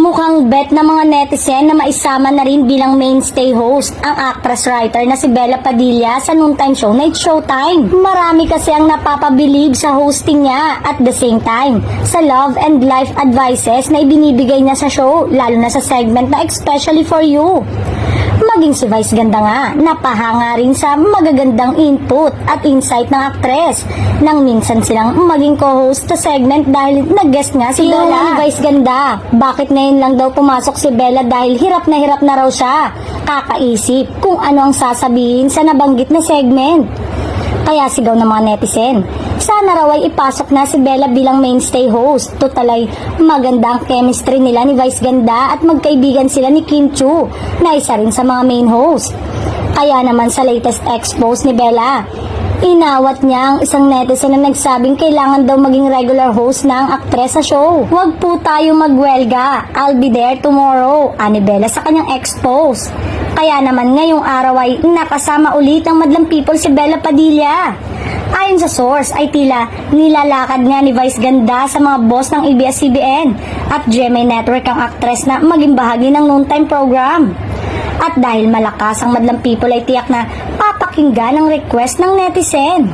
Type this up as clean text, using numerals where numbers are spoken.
Mukhang bet ng mga netizen na maisama na rin bilang mainstay host ang actress-writer na si Bella Padilla sa noontime show na It's Showtime. Marami kasi ang napapabilib sa hosting niya at the same time sa love and life advices na ibinibigay niya sa show, lalo na sa segment na Especially For You. Maging si Vice Ganda nga, napahanga rin sa magagandang input at insight ng aktres nang minsan silang maging co-host sa segment dahil nag-guest nga si Bella. Vice Ganda, bakit ngayon lang daw pumasok si Bella dahil hirap na raw siya kakaisip kung ano ang sasabihin sa nabanggit na segment. Kaya sigaw ng mga netizen, sana raw ay ipasok na si Bella bilang mainstay host. Total ay maganda ang chemistry nila ni Vice Ganda at magkaibigan sila ni Kim Chu na isa rin sa mga main host. Kaya naman sa latest expose ni Bella, inawat niya ang isang netizen na nagsabing kailangan daw maging regular host na ang aktres sa show. Huwag po tayo magwelga, I'll be there tomorrow, ani Bella sa kanyang expose. Kaya naman ngayong araw ay nakasama ulit ng madlang people si Bella Padilla. Ayon sa source ay tila nilalakad nga ni Vice Ganda sa mga boss ng ABS-CBN at GMA Network ang aktres na maging bahagi ng noontime program. At dahil malakas ang madlang people ay tiyak na papakinggan ang request ng netizen.